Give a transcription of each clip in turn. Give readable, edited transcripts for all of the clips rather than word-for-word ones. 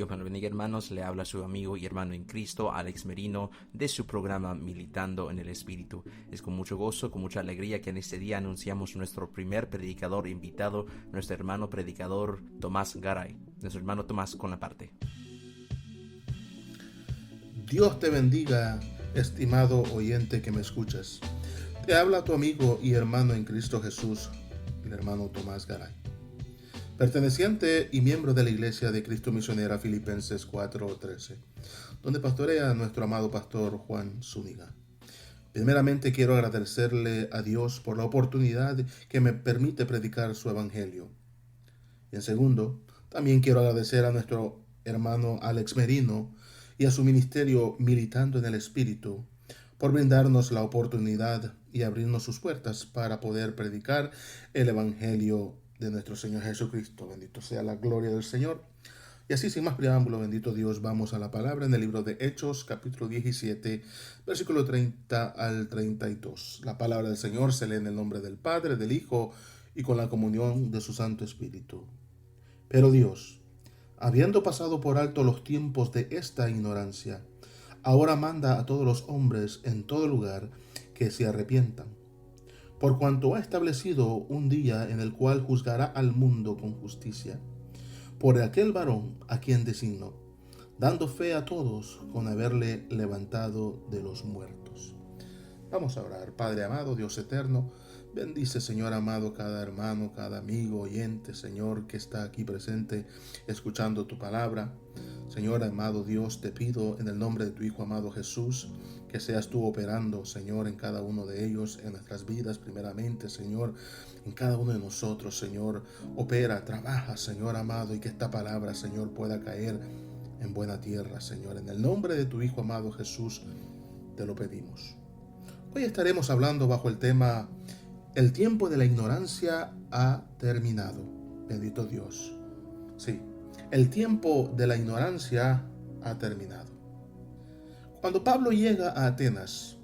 Dios me lo bendiga, hermanos. Le habla su amigo y hermano en Cristo, Alex Merino, de su programa Militando en el Espíritu. Es con mucho gozo, con mucha alegría que en este día anunciamos nuestro primer predicador invitado, nuestro hermano predicador Tomás Garay. Nuestro hermano Tomás con la parte. Dios te bendiga, estimado oyente que me escuchas. Te habla tu amigo y hermano en Cristo Jesús, el hermano Tomás Garay, perteneciente y miembro de la Iglesia de Cristo Misionera Filipenses 4:13, donde pastorea nuestro amado pastor Juan Zúñiga. Primeramente quiero agradecerle a Dios por la oportunidad que me permite predicar su evangelio. Y en segundo, también quiero agradecer a nuestro hermano Alex Merino y a su ministerio Militando en el Espíritu por brindarnos la oportunidad y abrirnos sus puertas para poder predicar el evangelio de nuestro Señor Jesucristo. Bendito sea la gloria del Señor. Y así, sin más preámbulo, bendito Dios, vamos a la palabra en el libro de Hechos, capítulo 17, versículo 30 al 32. La palabra del Señor se lee en el nombre del Padre, del Hijo y con la comunión de su Santo Espíritu. Pero Dios, habiendo pasado por alto los tiempos de esta ignorancia, ahora manda a todos los hombres en todo lugar que se arrepientan, por cuanto ha establecido un día en el cual juzgará al mundo con justicia, por aquel varón a quien designó, dando fe a todos con haberle levantado de los muertos. Vamos a orar. Padre amado, Dios eterno, bendice, Señor amado, cada hermano, cada amigo, oyente, Señor, que está aquí presente escuchando tu palabra. Señor amado Dios, te pido en el nombre de tu Hijo amado Jesús, que seas tú operando, Señor, en cada uno de ellos, en nuestras vidas primeramente, Señor, en cada uno de nosotros, Señor. Opera, trabaja, Señor amado, y que esta palabra, Señor, pueda caer en buena tierra, Señor. En el nombre de tu Hijo amado Jesús, te lo pedimos. Hoy estaremos hablando bajo el tema El tiempo de la ignorancia ha terminado. Bendito Dios. Sí, el tiempo de la ignorancia ha terminado. Cuando Pablo llega a Atenas,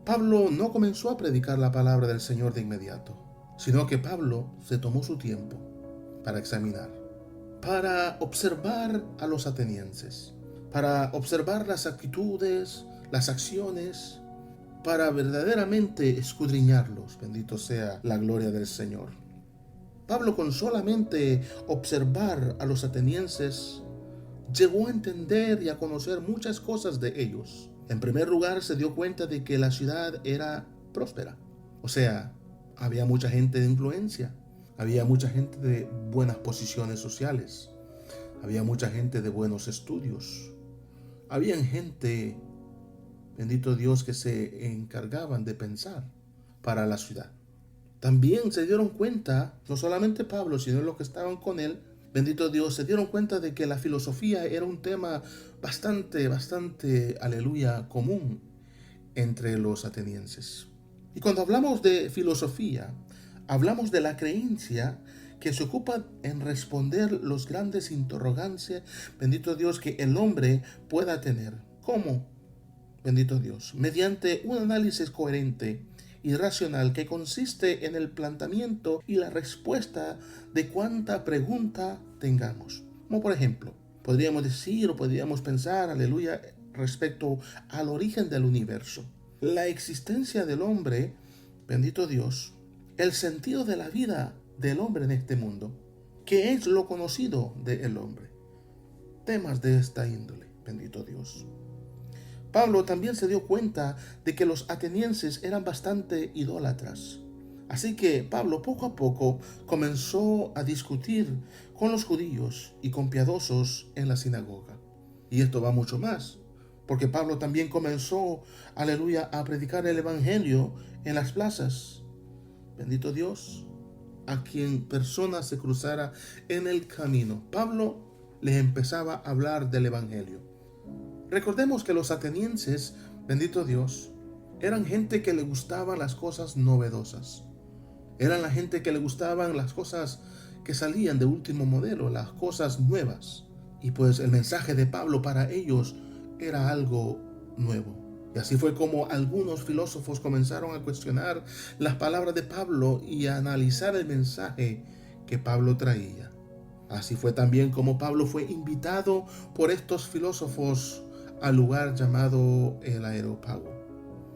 Pablo no comenzó a predicar la palabra del Señor de inmediato, sino que Pablo se tomó su tiempo para examinar, para observar a los atenienses, para observar las actitudes, las acciones, para verdaderamente escudriñarlos. Bendito sea la gloria del Señor. Pablo, con solamente observar a los atenienses, llegó a entender y a conocer muchas cosas de ellos. En primer lugar, se dio cuenta de que la ciudad era próspera. O sea, había mucha gente de influencia, había mucha gente de buenas posiciones sociales, había mucha gente de buenos estudios, había gente, bendito Dios, que se encargaban de pensar para la ciudad. También se dieron cuenta, no solamente Pablo, sino los que estaban con él, bendito Dios, se dieron cuenta de que la filosofía era un tema bastante, aleluya, común entre los atenienses. Y cuando hablamos de filosofía, hablamos de la creencia que se ocupa en responder los grandes interrogantes, bendito Dios, que el hombre pueda tener. ¿Cómo? Bendito Dios, mediante un análisis coherente y racional que consiste en el planteamiento y la respuesta de cuánta pregunta tengamos. Como por ejemplo, podríamos decir o podríamos pensar, aleluya, respecto al origen del universo, la existencia del hombre, bendito Dios, el sentido de la vida del hombre en este mundo, qué es lo conocido del hombre. Temas de esta índole, bendito Dios. Pablo también se dio cuenta de que los atenienses eran bastante idólatras. Así que Pablo poco a poco comenzó a discutir con los judíos y con piadosos en la sinagoga. Y esto va mucho más, porque Pablo también comenzó, aleluya, a predicar el evangelio en las plazas. Bendito Dios, a quien persona se cruzara en el camino, Pablo les empezaba a hablar del evangelio. Recordemos que los atenienses, bendito Dios, eran gente que le gustaban las cosas novedosas. Eran la gente que le gustaban las cosas que salían de último modelo, las cosas nuevas. Y pues el mensaje de Pablo para ellos era algo nuevo. Y así fue como algunos filósofos comenzaron a cuestionar las palabras de Pablo y a analizar el mensaje que Pablo traía. Así fue también como Pablo fue invitado por estos filósofos al lugar llamado el Areópago.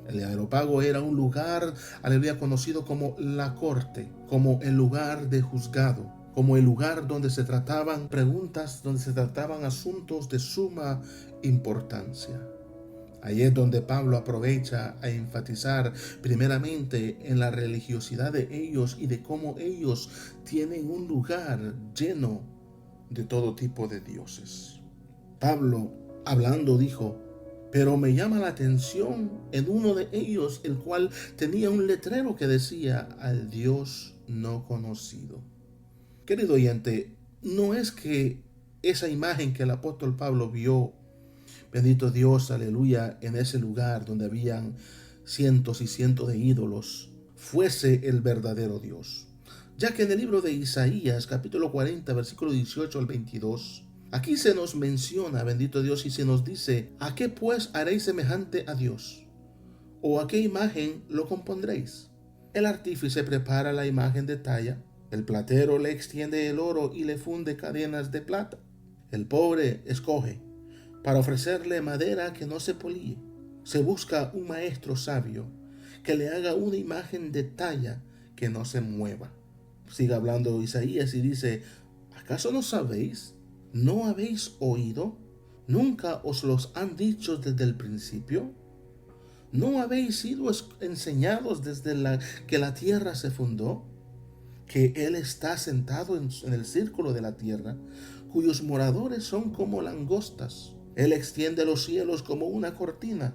El Areópago era un lugar, aleluya, conocido como la corte, como el lugar de juzgado, como el lugar donde se trataban preguntas, donde se trataban asuntos de suma importancia. Ahí es donde Pablo aprovecha a enfatizar primeramente en la religiosidad de ellos y de cómo ellos tienen un lugar lleno de todo tipo de dioses. Pablo, hablando, dijo: pero me llama la atención en uno de ellos, el cual tenía un letrero que decía: al Dios no conocido. Querido oyente, no es que esa imagen que el apóstol Pablo vio, bendito Dios, aleluya, en ese lugar donde habían cientos y cientos de ídolos, fuese el verdadero Dios. Ya que en el libro de Isaías, capítulo 40, versículo 18 al 22, aquí se nos menciona, bendito Dios, y se nos dice: ¿a qué pues haréis semejante a Dios? ¿O a qué imagen lo compondréis? El artífice prepara la imagen de talla, el platero le extiende el oro y le funde cadenas de plata. El pobre escoge para ofrecerle madera que no se políe. Se busca un maestro sabio que le haga una imagen de talla que no se mueva. Sigue hablando Isaías y dice: ¿acaso no sabéis? ¿No habéis oído? ¿Nunca os los han dicho desde el principio? ¿No habéis sido enseñados desde que la tierra se fundó? Que Él está sentado en el círculo de la tierra, cuyos moradores son como langostas. Él extiende los cielos como una cortina,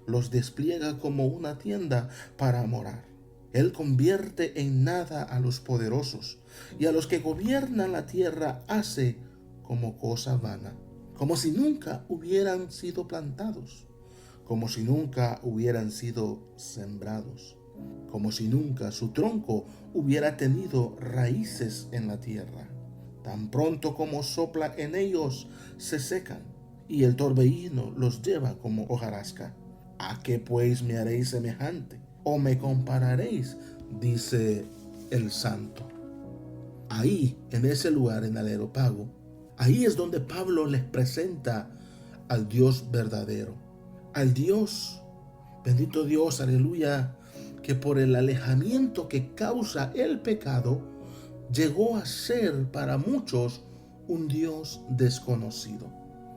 los despliega como una tienda para morar. Él convierte en nada a los poderosos, y a los que gobiernan la tierra hace como cosa vana, como si nunca hubieran sido plantados, como si nunca hubieran sido sembrados, como si nunca su tronco hubiera tenido raíces en la tierra. Tan pronto como sopla en ellos, se secan, y el torbellino los lleva como hojarasca. ¿A qué pues me haréis semejante? ¿O me compararéis? Dice el santo. Ahí, en ese lugar, en el Areópago, ahí es donde Pablo les presenta al Dios verdadero, al Dios, bendito Dios, aleluya, que por el alejamiento que causa el pecado, llegó a ser para muchos un Dios desconocido.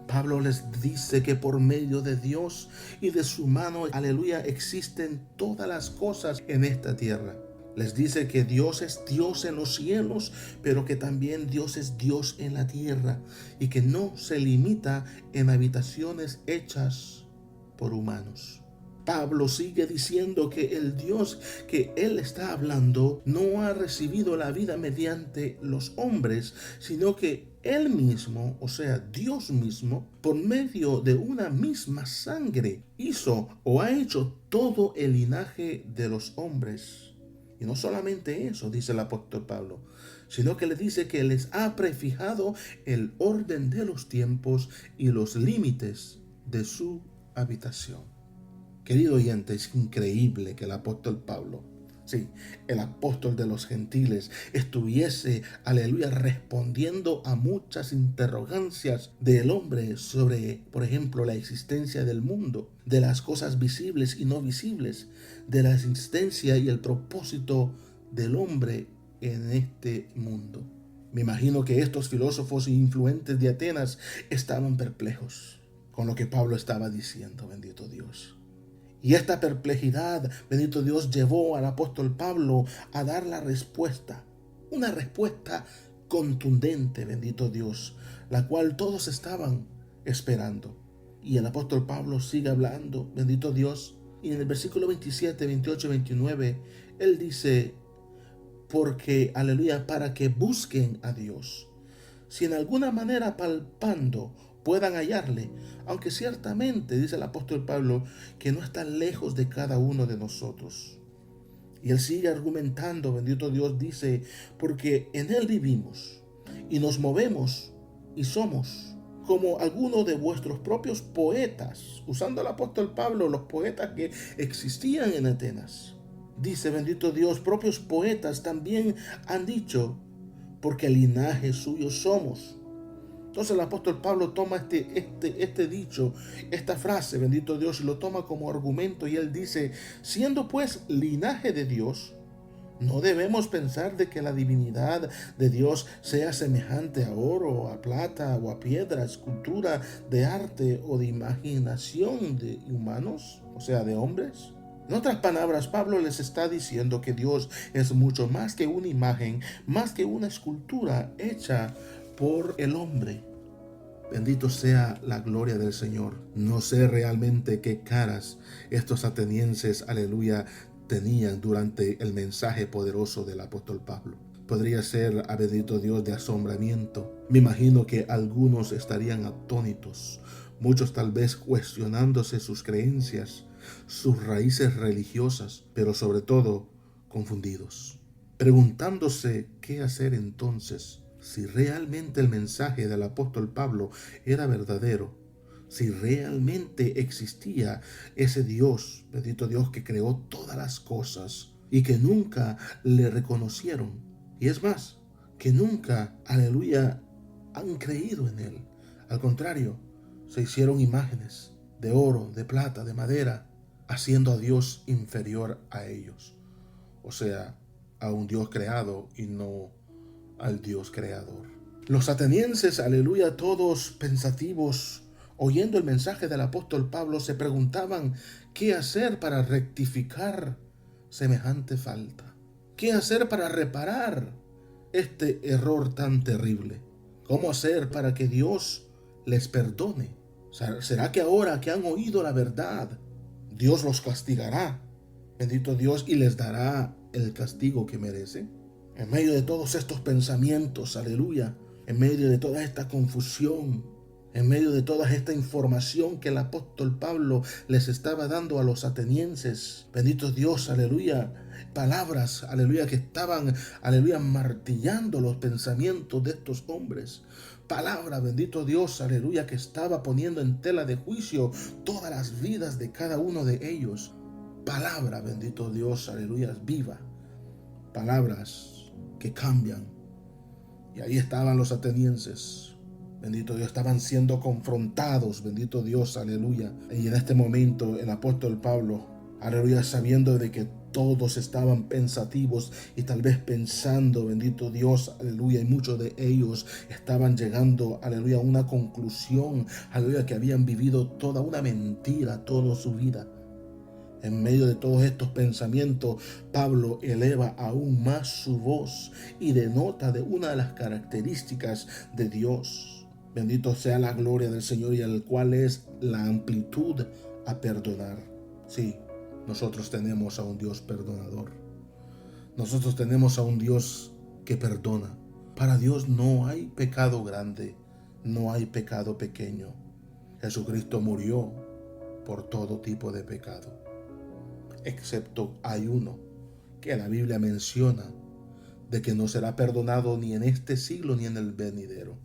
Pablo les dice que por medio de Dios y de su mano, aleluya, existen todas las cosas en esta tierra. Les dice que Dios es Dios en los cielos, pero que también Dios es Dios en la tierra y que no se limita en habitaciones hechas por humanos. Pablo sigue diciendo que el Dios que él está hablando no ha recibido la vida mediante los hombres, sino que él mismo, o sea, Dios mismo, por medio de una misma sangre, hizo o ha hecho todo el linaje de los hombres. Y no solamente eso, dice el apóstol Pablo, sino que le dice que les ha prefijado el orden de los tiempos y los límites de su habitación. Querido oyente, es increíble que el apóstol Pablo, sí, el apóstol de los gentiles, estuviese, aleluya, respondiendo a muchas interrogancias del hombre sobre, por ejemplo, la existencia del mundo, de las cosas visibles y no visibles, de la existencia y el propósito del hombre en este mundo. Me imagino que estos filósofos influentes de Atenas estaban perplejos con lo que Pablo estaba diciendo, bendito Dios. Y esta perplejidad, bendito Dios, llevó al apóstol Pablo a dar la respuesta, una respuesta contundente, bendito Dios, la cual todos estaban esperando. Y el apóstol Pablo sigue hablando, bendito Dios, y en el versículo 27, 28, 29, él dice: porque, aleluya, para que busquen a Dios, si en alguna manera palpando puedan hallarle, aunque ciertamente, dice el apóstol Pablo, que no está lejos de cada uno de nosotros. Y él sigue argumentando, bendito Dios, dice: porque en él vivimos y nos movemos y somos, como algunos de vuestros propios poetas, usando el apóstol Pablo los poetas que existían en Atenas. Dice, bendito Dios, propios poetas también han dicho: porque linaje suyo somos. Entonces el apóstol Pablo toma este dicho, esta frase, bendito Dios, y lo toma como argumento, y él dice: siendo pues linaje de Dios, no debemos pensar de que la divinidad de Dios sea semejante a oro, a plata o a piedra, escultura de arte o de imaginación de humanos, o sea, de hombres. En otras palabras, Pablo les está diciendo que Dios es mucho más que una imagen, más que una escultura hecha por el hombre. Bendito sea la gloria del Señor. No sé realmente qué caras estos atenienses, aleluya, tenían durante el mensaje poderoso del apóstol Pablo. Podría ser, a bendito Dios, de asombramiento. Me imagino que algunos estarían atónitos, muchos tal vez cuestionándose sus creencias, sus raíces religiosas, pero sobre todo confundidos, preguntándose qué hacer entonces, si realmente el mensaje del apóstol Pablo era verdadero, si realmente existía ese Dios, bendito Dios, que creó todas las cosas y que nunca le reconocieron. Y es más, que nunca, aleluya, han creído en él. Al contrario, se hicieron imágenes de oro, de plata, de madera, haciendo a Dios inferior a ellos. O sea, a un Dios creado y no al Dios creador. Los atenienses, aleluya, todos pensativos, oyendo el mensaje del apóstol Pablo, se preguntaban qué hacer para rectificar semejante falta. ¿Qué hacer para reparar este error tan terrible? ¿Cómo hacer para que Dios les perdone? ¿Será que ahora que han oído la verdad, Dios los castigará, bendito Dios, y les dará el castigo que merecen? En medio de todos estos pensamientos, aleluya, en medio de toda esta confusión, en medio de toda esta información que el apóstol Pablo les estaba dando a los atenienses, bendito Dios, aleluya, palabras, aleluya, que estaban, aleluya, martillando los pensamientos de estos hombres. Palabra, bendito Dios, aleluya, que estaba poniendo en tela de juicio todas las vidas de cada uno de ellos. Palabra, bendito Dios, aleluya, viva. Palabras que cambian. Y ahí estaban los atenienses, bendito Dios, estaban siendo confrontados, bendito Dios, aleluya. Y en este momento el apóstol Pablo, aleluya, sabiendo de que todos estaban pensativos y tal vez pensando, bendito Dios, aleluya, y muchos de ellos estaban llegando, aleluya, a una conclusión, aleluya, que habían vivido toda una mentira toda su vida. En medio de todos estos pensamientos, Pablo eleva aún más su voz y denota de una de las características de Dios. Bendito sea la gloria del Señor, y el cual es la amplitud a perdonar. Sí, nosotros tenemos a un Dios perdonador. Nosotros tenemos a un Dios que perdona. Para Dios no hay pecado grande, no hay pecado pequeño. Jesucristo murió por todo tipo de pecado, excepto hay uno que la Biblia menciona de que no será perdonado ni en este siglo ni en el venidero,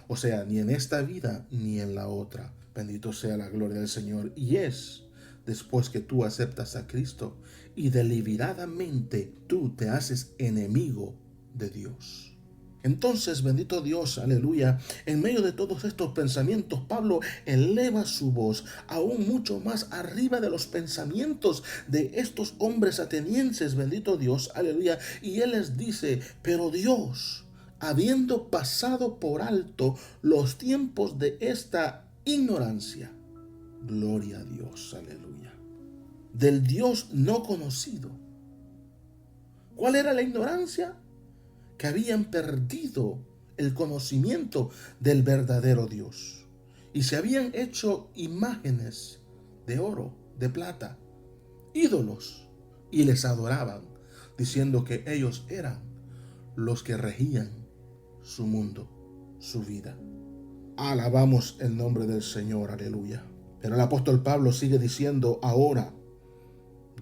o sea, ni en esta vida ni en la otra. Bendito sea la gloria del Señor. Y es después que tú aceptas a Cristo y deliberadamente tú te haces enemigo de Dios. Entonces, bendito Dios, aleluya, en medio de todos estos pensamientos, Pablo eleva su voz aún mucho más arriba de los pensamientos de estos hombres atenienses, bendito Dios, aleluya, y él les dice: pero Dios, habiendo pasado por alto los tiempos de esta ignorancia, gloria a Dios, aleluya, del Dios no conocido. ¿Cuál era la ignorancia? Que habían perdido el conocimiento del verdadero Dios y se habían hecho imágenes de oro, de plata, ídolos, y les adoraban, diciendo que ellos eran los que regían su mundo, su vida. Alabamos el nombre del Señor, aleluya. Pero el apóstol Pablo sigue diciendo: ahora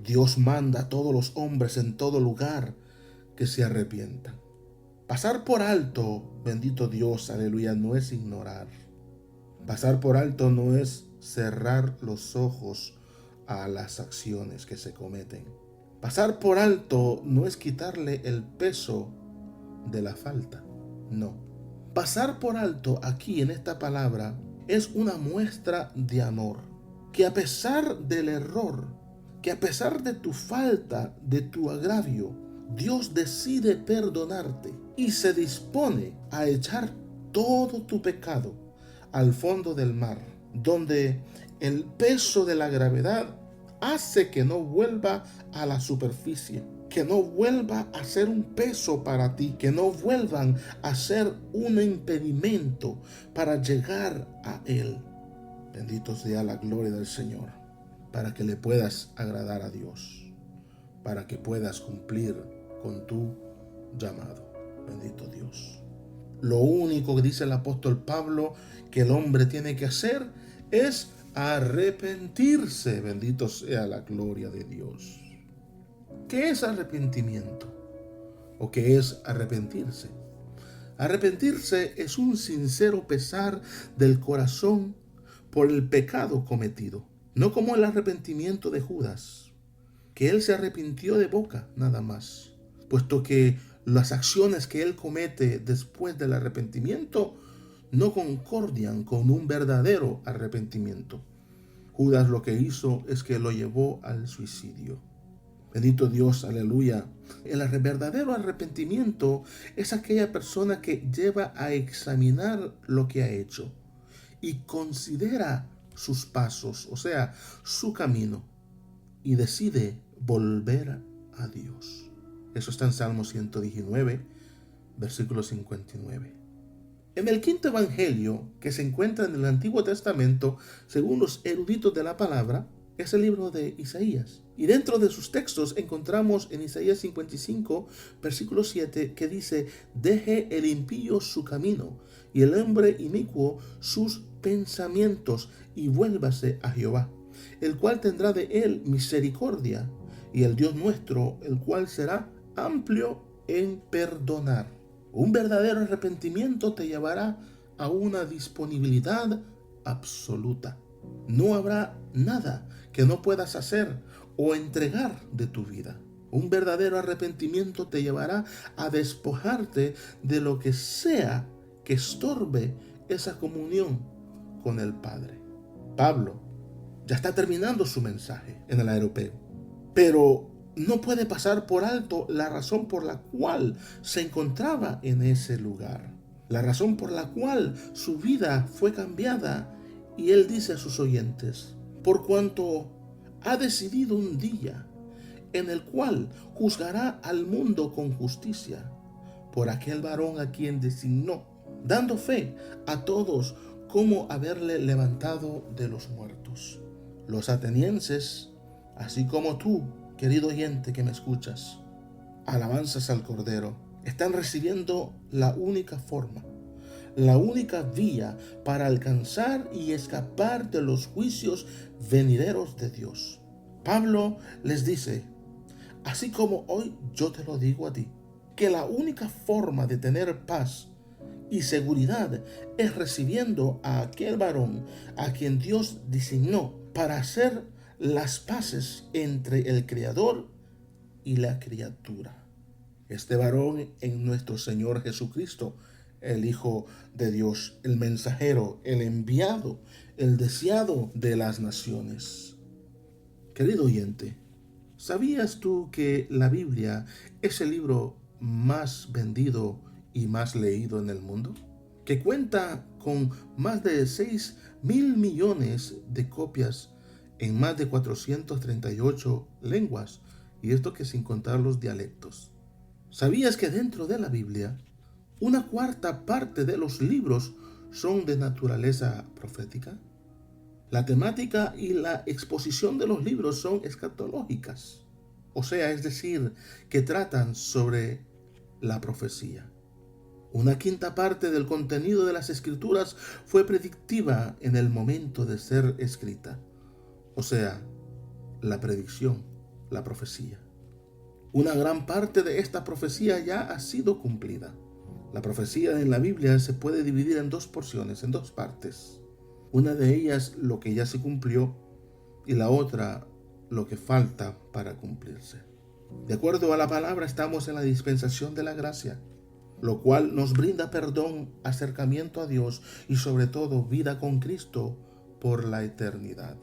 Dios manda a todos los hombres en todo lugar que se arrepientan. Pasar por alto, bendito Dios, aleluya, no es ignorar. Pasar por alto no es cerrar los ojos a las acciones que se cometen. Pasar por alto no es quitarle el peso de la falta. No. Pasar por alto aquí en esta palabra es una muestra de amor, que a pesar del error, que a pesar de tu falta, de tu agravio, Dios decide perdonarte y se dispone a echar todo tu pecado al fondo del mar, donde el peso de la gravedad hace que no vuelva a la superficie, que no vuelva a ser un peso para ti, que no vuelvan a ser un impedimento para llegar a Él. Bendito sea la gloria del Señor, para que le puedas agradar a Dios, para que puedas cumplir con tu llamado. Bendito Dios. Lo único que dice el apóstol Pablo que el hombre tiene que hacer es arrepentirse. Bendito sea la gloria de Dios. ¿Qué es arrepentimiento? ¿O qué es arrepentirse? Arrepentirse es un sincero pesar del corazón por el pecado cometido, no como el arrepentimiento de Judas, que él se arrepintió de boca nada más, puesto que las acciones que él comete después del arrepentimiento no concordian con un verdadero arrepentimiento. Judas lo que hizo es que lo llevó al suicidio. Bendito Dios, aleluya. El verdadero arrepentimiento es aquella persona que lleva a examinar lo que ha hecho y considera sus pasos, o sea, su camino, y decide volver a Dios. Eso está en Salmo 119, versículo 59. En el quinto evangelio que se encuentra en el Antiguo Testamento, según los eruditos de la palabra, es el libro de Isaías. Y dentro de sus textos encontramos en Isaías 55, versículo 7, que dice: deje el impío su camino y el hombre inicuo sus pensamientos, y vuélvase a Jehová, el cual tendrá de él misericordia, y el Dios nuestro, el cual será amplio en perdonar. Un verdadero arrepentimiento te llevará a una disponibilidad absoluta. No habrá nada que no puedas hacer o entregar de tu vida. Un verdadero arrepentimiento te llevará a despojarte de lo que sea que estorbe esa comunión con el Padre. Pablo ya está terminando su mensaje en el Areópago, pero no puede pasar por alto la razón por la cual se encontraba en ese lugar, la razón por la cual su vida fue cambiada. Y él dice a sus oyentes: por cuanto ha decidido un día en el cual juzgará al mundo con justicia, por aquel varón a quien designó, dando fe a todos como haberle levantado de los muertos. Los atenienses, así como tú, querido oyente que me escuchas, alabanzas al Cordero, están recibiendo la única forma, la única vía para alcanzar y escapar de los juicios venideros de Dios. Pablo les dice, así como hoy yo te lo digo a ti, que la única forma de tener paz y seguridad es recibiendo a aquel varón a quien Dios designó para hacer las paces entre el Creador y la criatura. Este varón en nuestro Señor Jesucristo, el Hijo de Dios, el mensajero, el enviado, el deseado de las naciones. Querido oyente, ¿sabías tú que la Biblia es el libro más vendido y más leído en el mundo? Que cuenta con más de 6.000 millones de copias en más de 438 lenguas, y esto que sin contar los dialectos. ¿Sabías que dentro de la Biblia, una cuarta parte de los libros son de naturaleza profética? La temática y la exposición de los libros son escatológicas, o sea, es decir, que tratan sobre la profecía. Una quinta parte del contenido de las escrituras fue predictiva en el momento de ser escrita, o sea, la predicción, la profecía. Una gran parte de esta profecía ya ha sido cumplida. La profecía en la Biblia se puede dividir en dos porciones, en dos partes. Una de ellas lo que ya se cumplió y la otra lo que falta para cumplirse. De acuerdo a la palabra, estamos en la dispensación de la gracia. lo cual nos brinda perdón, acercamiento a Dios y sobre todo vida con Cristo por la eternidad.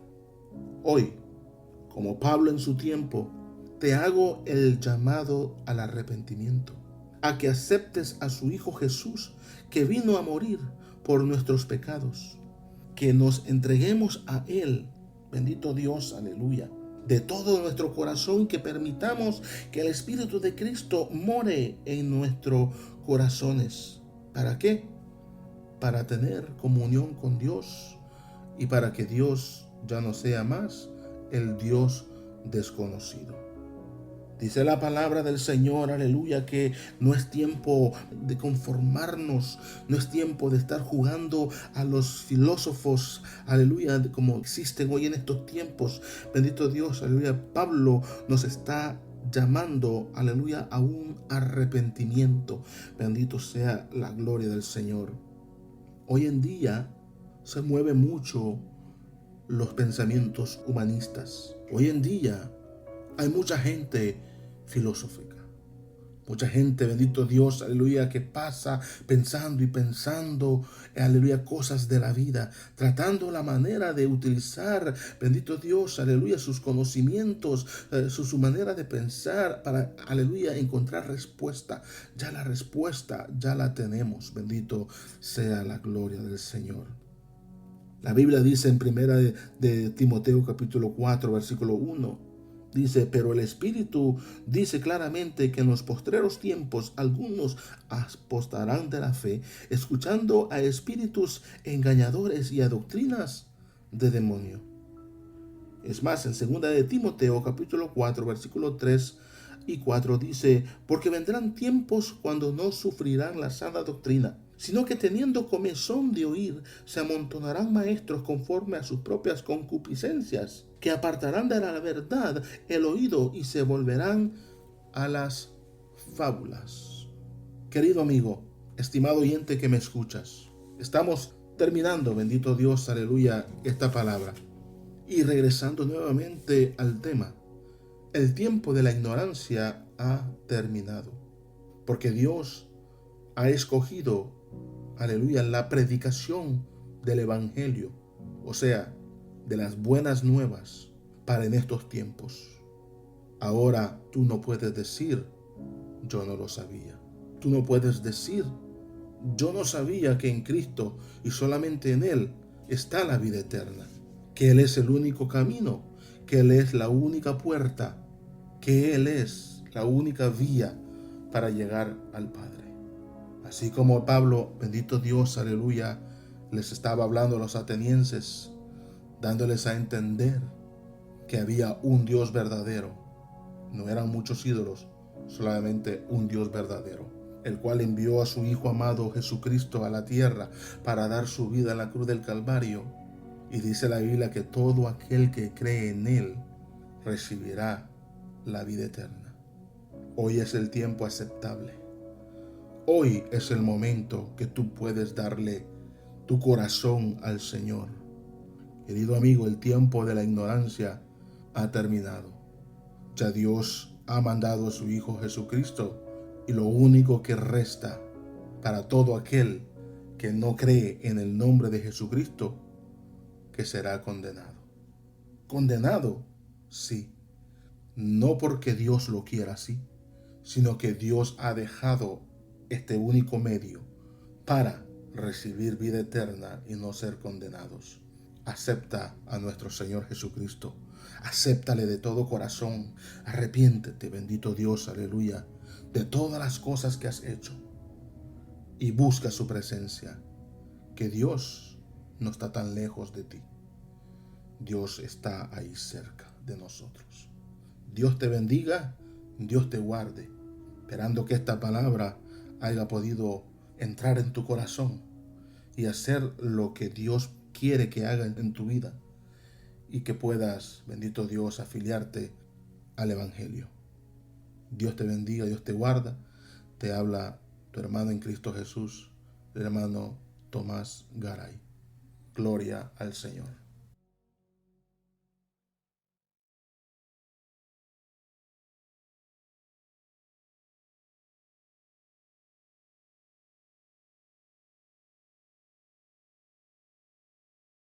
Hoy, como Pablo en su tiempo, te hago el llamado al arrepentimiento, a que aceptes a su Hijo Jesús, que vino a morir por nuestros pecados, que nos entreguemos a Él, bendito Dios, aleluya, de todo nuestro corazón, que permitamos que el Espíritu de Cristo more en nuestros corazones. ¿Para qué? Para tener comunión con Dios y para que Dios ya no sea más el Dios desconocido. Dice la palabra del Señor, aleluya, que no es tiempo de conformarnos, no es tiempo de estar jugando a los filósofos, aleluya, como existen hoy en estos tiempos. Bendito Dios, aleluya. Pablo nos está llamando, aleluya, a un arrepentimiento. Bendito sea la gloria del Señor. Hoy en día se mueve mucho los pensamientos humanistas. Hoy en día hay mucha gente filosófica, mucha gente, bendito Dios, aleluya, que pasa pensando y pensando, aleluya, cosas de la vida, tratando la manera de utilizar, bendito Dios, aleluya, sus conocimientos, su manera de pensar para, aleluya, encontrar respuesta. Ya la respuesta ya la tenemos, bendito sea la gloria del Señor. La Biblia dice en primera de Timoteo capítulo 4 versículo 1, dice, pero el Espíritu dice claramente que en los postreros tiempos algunos apostarán de la fe, escuchando a espíritus engañadores y a doctrinas de demonio. Es más, en segunda de Timoteo capítulo 4 versículo 3 y 4 dice, porque vendrán tiempos cuando no sufrirán la sana doctrina, sino que teniendo comezón de oír, se amontonarán maestros conforme a sus propias concupiscencias, que apartarán de la verdad el oído y se volverán a las fábulas. Querido amigo, estimado oyente que me escuchas, estamos terminando, bendito Dios, aleluya, esta palabra y regresando nuevamente al tema. El tiempo de la ignorancia ha terminado, porque Dios ha escogido, aleluya, la predicación del Evangelio, o sea, de las buenas nuevas para en estos tiempos. Ahora tú no puedes decir, yo no lo sabía. Tú no puedes decir, yo no sabía que en Cristo y solamente en Él está la vida eterna, que Él es el único camino, que Él es la única puerta, que Él es la única vía para llegar al Padre. Así como Pablo, bendito Dios, aleluya, les estaba hablando a los atenienses, dándoles a entender que había un Dios verdadero. No eran muchos ídolos, solamente un Dios verdadero, el cual envió a su Hijo amado Jesucristo a la tierra para dar su vida en la cruz del Calvario. Y dice la Biblia que todo aquel que cree en Él recibirá la vida eterna. Hoy es el tiempo aceptable. Hoy es el momento que tú puedes darle tu corazón al Señor. Querido amigo, el tiempo de la ignorancia ha terminado. Ya Dios ha mandado a su Hijo Jesucristo y lo único que resta para todo aquel que no cree en el nombre de Jesucristo, que será condenado. Condenado, sí, no porque Dios lo quiera así, sino que Dios ha dejado este único medio para recibir vida eterna y no ser condenados. Acepta a nuestro Señor Jesucristo. Acéptale de todo corazón. Arrepiéntete, bendito Dios, aleluya, de todas las cosas que has hecho. Y busca su presencia. Que Dios no está tan lejos de ti. Dios está ahí cerca de nosotros. Dios te bendiga, Dios te guarde. Esperando que esta palabra haya podido entrar en tu corazón y hacer lo que Dios quiere que haga en tu vida y que puedas, bendito Dios, afiliarte al Evangelio. Dios te bendiga, Dios te guarda. Te habla tu hermano en Cristo Jesús, el hermano Tomás Garay. Gloria al Señor.